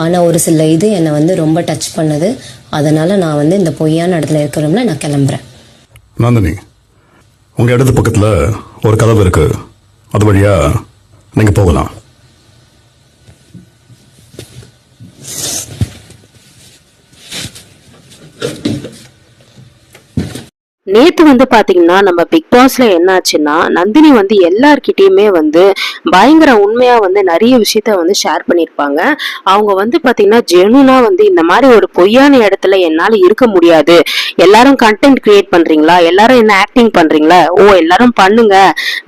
ஆனால் ஒரு சில இது என்னை வந்து ரொம்ப டச் பண்ணுது. அதனால் நான் வந்து இந்த பொய்யான இடத்துல இருக்கிறோம்ல நான் கிளம்புறேன். நந்தினி, உங்கள் இடத்து பக்கத்தில் ஒரு கதவு இருக்கு, அது வழியா நீங்கள் போகலாம். நேத்து வந்து பாத்தீங்கன்னா நம்ம பிக் பாஸ்ல என்ன ஆச்சுன்னா, நந்தினி வந்து எல்லார்கிட்டயுமே வந்து பயங்கர உண்மையா வந்து நிறைய விஷயத்த வந்து ஷேர் பண்ணிருப்பாங்க. அவங்க வந்து பாத்தீங்கன்னா ஜெனுனா வந்து இந்த மாதிரி ஒரு பொய்யான இடத்துல என்னால இருக்க முடியாது, எல்லாரும் கண்டென்ட் கிரியேட் பண்றீங்களா, எல்லாரும் என்ன ஆக்டிங் பண்றீங்களா, ஓ எல்லாரும் பண்ணுங்க,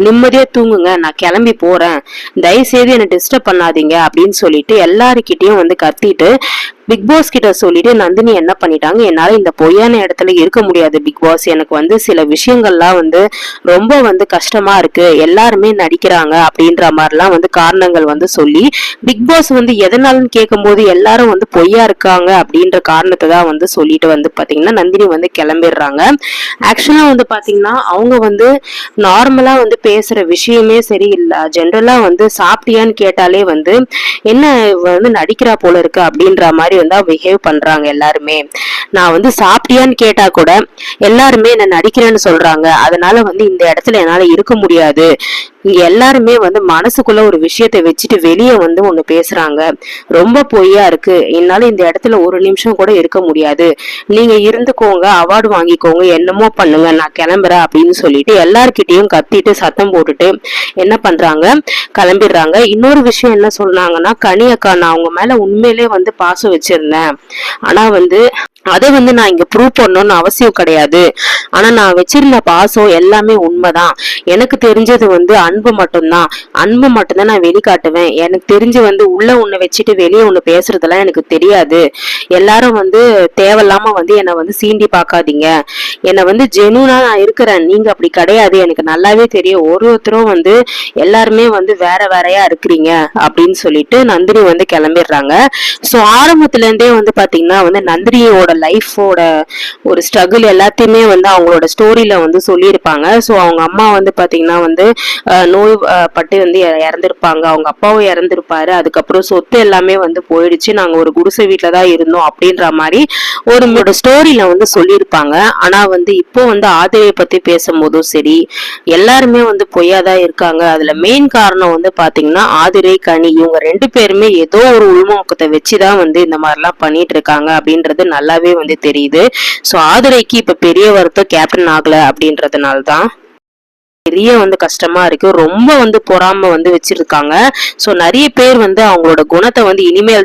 நிம்மதியா தூங்குங்க, நான் கிளம்பி போறேன், தயவு செய்து என்ன டிஸ்டர்ப் பண்ணாதீங்க அப்படின்னு சொல்லிட்டு எல்லாருக்கிட்டையும் வந்து கத்திட்டு பிக் பாஸ் கிட்ட சொல்லிட்டு நந்தினி என்ன பண்ணிட்டாங்க, என்னால இந்த பொய்யான இடத்துல இருக்க முடியாது பிக் பாஸ், எனக்கு வந்து சில விஷயங்கள்லாம் வந்து ரொம்ப வந்து கஷ்டமா இருக்கு, எல்லாருமே நடிக்கிறாங்க அப்படின்ற மாதிரிலாம் வந்து காரணங்கள் வந்து சொல்லி பிக் பாஸ் வந்து எதனாலன்னு கேட்கும் போது எல்லாரும் வந்து பொய்யா இருக்காங்க அப்படின்ற காரணத்தை தான் வந்து சொல்லிட்டு வந்து பாத்தீங்கன்னா நந்தினி வந்து கிளம்பிடுறாங்க. ஆக்சுவலா வந்து பாத்தீங்கன்னா அவங்க வந்து நார்மலா வந்து பேசுற விஷயமே சரியில்லை, ஜென்ரலா வந்து சாப்பிட்டியான்னு கேட்டாலே வந்து என்ன வந்து நடிக்கிறா போல இருக்கு அப்படின்ற மாதிரி வந்து பிஹேவ் பண்றாங்க எல்லாருமே. நான் வந்து சாப்பிட்டியான்னு கேட்டா கூட எல்லாருமே என்ன நடிக்கிறேன்னு சொல்றாங்க, அதனால வந்து இந்த இடத்துல என்னால இருக்க முடியாது, இங்க எல்லாருமே வந்து மனசுக்குள்ள ஒரு விஷயத்தை வச்சுட்டு வெளியே வந்து ஒண்ணு பேசுறாங்க, ரொம்ப பொய்யா இருக்கு, என்னால இந்த இடத்துல ஒரு நிமிஷம் கூட இருக்க முடியாது, நீங்க இருந்துக்கோங்க, அவார்டு வாங்கிக்கோங்க, என்னமோ பண்ணுங்க, நான் கிளம்புறேன் அப்படின்னு சொல்லிட்டு எல்லார்கிட்டையும் கத்திட்டு சத்தம் போட்டுட்டு என்ன பண்றாங்க, கிளம்பிடுறாங்க. இன்னொரு விஷயம் என்ன சொன்னாங்கன்னா, கனி அக்கா நான் அவங்க மேல உண்மையிலே வந்து பாசம் வச்சிருந்தேன், ஆனா வந்து அதை வந்து நான் இங்க ப்ரூவ் பண்ணணும்னு அவசியம் கிடையாது, ஆனா நான் வச்சிருந்த பாசம் எல்லாமே உண்மைதான், எனக்கு தெரிஞ்சது வந்து அன்பு மட்டும்தான், அன்பு மட்டும்தான் நான் வெளிக்காட்டுவேன், எனக்கு தெரிஞ்சு வந்து உள்ள ஒண்ணு வச்சுட்டு வெளியே ஒண்ணு பேசுறதெல்லாம் எனக்கு தெரியாது, எல்லாரும் வந்து தேவையில்லாம வந்து என்னை வந்து சீண்டி பார்க்காதீங்க, என்னை வந்து ஜெனுனா நான் இருக்கிறேன், நீங்க அப்படி கிடையாது, எனக்கு நல்லாவே தெரியும், ஒருத்தரும் வந்து எல்லாருமே வந்து வேற வேறையா இருக்கிறீங்க அப்படின்னு சொல்லிட்டு நந்தினி வந்து கிளம்பிடுறாங்க. ஸோ ஆரம்பத்துல இருந்தே வந்து பாத்தீங்கன்னா வந்து நந்தினியோட லைஃபோட ஒரு ஸ்ட்ரகிள் எல்லாத்தையுமே வந்து அவங்களோட ஸ்டோரியில வந்து சொல்லியிருப்பாங்க. ஸோ அவங்க அம்மா வந்து பாத்தீங்கன்னா வந்து நோய் பட்டு வந்து இறந்துருப்பாங்க, அவங்க அப்பாவும் இறந்துருப்பாரு, அதுக்கப்புறம் சொத்து எல்லாமே வந்து போயிடுச்சு, நாங்க ஒரு குடிசை வீட்டுல தான் இருந்தோம் அப்படின்ற மாதிரி ஒரு ஸ்டோரியில வந்து சொல்லியிருப்பாங்க. ஆனா வந்து இப்போ வந்து ஆதிரையை பத்தி பேசும்போதும் சரி எல்லாருமே வந்து பொய்யாதான் இருக்காங்க. அதுல மெயின் காரணம் வந்து பாத்தீங்கன்னா ஆதிரை கனி இவங்க ரெண்டு பேருமே ஏதோ ஒரு உள்நோக்கத்தை வச்சுதான் வந்து இந்த மாதிரிலாம் பண்ணிட்டு இருக்காங்க அப்படின்றது நல்லாவே வந்து தெரியுது. சோ ஆதிரைக்கு இப்ப பெரிய வருத்தம் கேப்டன் ஆகல அப்படின்றதுனால்தான் பெரிய வந்து கஷ்டமா இருக்கு, ரொம்ப வந்து பொறாம வந்து வச்சிருக்காங்க. சோ நிறைய பேர் வந்து அவங்களோட குணத்தை வந்து இனிமேல்